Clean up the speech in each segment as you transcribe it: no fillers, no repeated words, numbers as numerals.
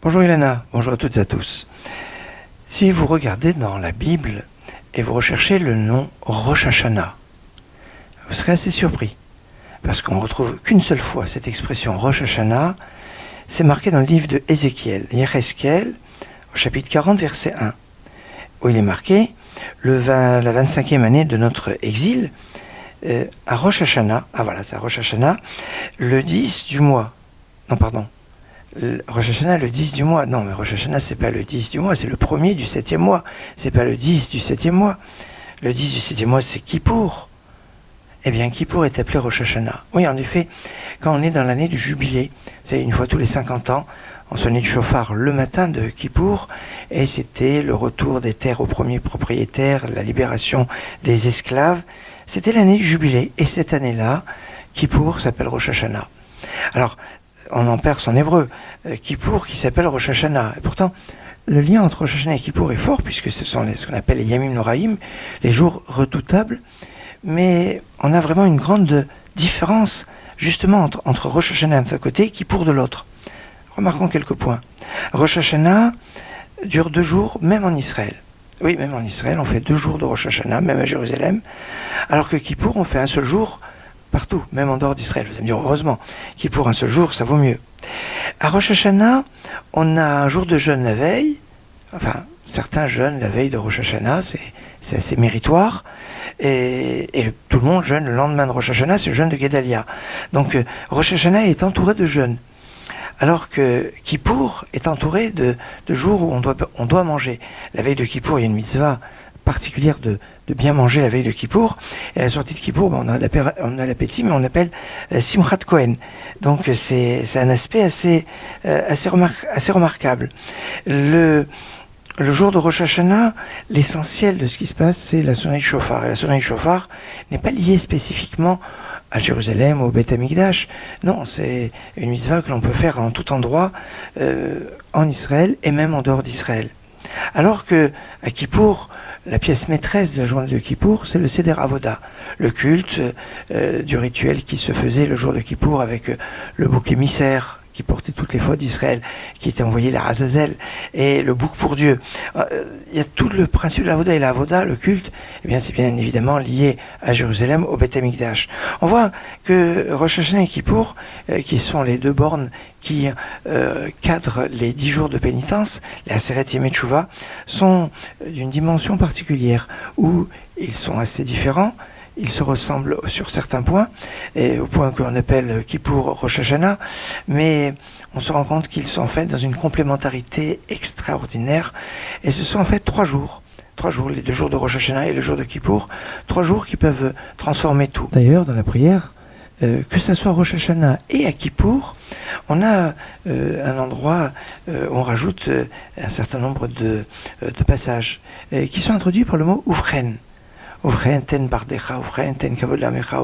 Bonjour Ilana, bonjour à toutes et à tous. Si vous regardez dans la Bible et vous recherchez le nom Rosh Hashanah, vous serez assez surpris, parce qu'on ne retrouve qu'une seule fois cette expression Rosh Hashanah. C'est marqué dans le livre de Ézéchiel, Yéhezkel, au chapitre 40, verset 1, où il est marqué la 25e année de notre exil, à Rosh Hashanah, c'est à Rosh Hashanah, le 10 du mois, Rosh Hashanah, le 10 du mois. Non, mais Rosh Hashanah, c'est pas le 10 du mois, c'est le premier du 7e mois. C'est pas le 10 du 7e mois. Le 10 du 7e mois, c'est Kippour. Eh bien, Kippour est appelé Rosh Hashanah. Oui, en effet, quand on est dans l'année du jubilé, c'est une fois tous les 50 ans, on sonnait du chauffard le matin de Kippour, et c'était le retour des terres aux premiers propriétaires, la libération des esclaves. C'était l'année du jubilé, et cette année-là, Kippour s'appelle Rosh Hashanah. Alors, on en perd son hébreu, Kippour qui s'appelle Rosh Hashanah. Et pourtant, le lien entre Rosh Hashanah et Kippour est fort, puisque ce sont ce qu'on appelle les Yamim Noraïm, les jours redoutables. Mais on a vraiment une grande différence, justement, entre Rosh Hashanah d'un côté et Kippour de l'autre. Remarquons quelques points. Rosh Hashanah dure 2 jours, même en Israël. Oui, même en Israël, on fait 2 jours de Rosh Hashanah, même à Jérusalem, alors que Kippour, on fait un seul jour partout, même en dehors d'Israël. Vous allez me dire, heureusement, Kippour un seul jour, ça vaut mieux. À Rosh Hashanah, on a un jour de jeûne la veille, enfin, certains jeûnent la veille de Rosh Hashanah, c'est assez méritoire, et tout le monde jeûne le lendemain de Rosh Hashanah, c'est le jeûne de Guédalia. Donc, Rosh Hashanah est entouré de jeûnes, alors que Kippour est entouré de jours où on doit manger. La veille de Kippour, il y a une mitzvah particulière de bien manger la veille de Kippour. Et à la sortie de Kippour, on a l'appétit, mais on appelle Simchat Kohen. Donc c'est un aspect assez remarquable. Le jour de Rosh Hashanah, l'essentiel de ce qui se passe, c'est la sonnerie du chauffard. Et la sonnerie du chauffard n'est pas liée spécifiquement à Jérusalem ou au Beth Amikdash. Non, c'est une mitzvah que l'on peut faire en tout endroit, en Israël et même en dehors d'Israël. Alors que à Kippour, la pièce maîtresse de la journée de Kippour, c'est le Seder Avoda, le culte du rituel qui se faisait le jour de Kippour avec le bouc émissaire qui portait toutes les fautes d'Israël, qui était envoyé la Azazel, et le bouc pour Dieu. Il y a tout le principe de l'Avoda, et l'Avoda, le culte, eh bien, c'est bien évidemment lié à Jérusalem, au Beth Amikdash. On voit que Rosh Hashanah et Kippour, qui sont les 2 bornes qui cadrent les 10 jours de pénitence, les Aseret Yemei Teshuvah, sont d'une dimension particulière, où ils sont assez différents. Ils se ressemblent sur certains points, et au point qu'on appelle Kippour Rosh Hashanah, mais on se rend compte qu'ils sont en fait dans une complémentarité extraordinaire, et ce sont en fait 3 jours. 3 jours, les 2 jours de Rosh Hashanah et le jour de Kippour, 3 jours qui peuvent transformer tout. D'ailleurs, dans la prière, que ça soit Rosh Hashanah et à Kippour, on a un endroit où on rajoute un certain nombre de passages qui sont introduits par le mot Ufren. Ufren ten bardecha, Ufren ten kavod lamecha,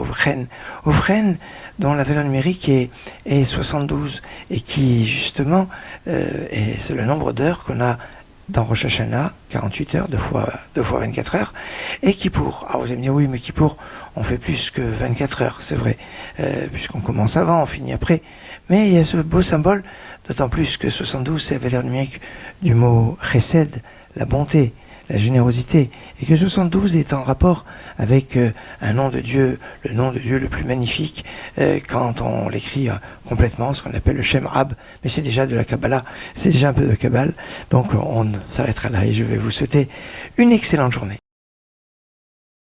Ufren dont la valeur numérique est 72 et qui justement c'est le nombre d'heures qu'on a dans Rosh Hashanah, 48 heures, 2 fois 24 heures, et Kippour. Alors vous allez me dire, oui, mais Kippour, on fait plus que 24 heures, c'est vrai, puisqu'on commence avant, on finit après, mais il y a ce beau symbole, d'autant plus que 72, c'est la valeur numérique du mot chesed, la bonté, la générosité, et que 72 est en rapport avec un nom de Dieu, le nom de Dieu le plus magnifique, quand on l'écrit complètement, ce qu'on appelle le Shem Ab, mais c'est déjà de la Kabbalah, c'est déjà un peu de Kabbale, donc on s'arrêtera là, et je vais vous souhaiter une excellente journée.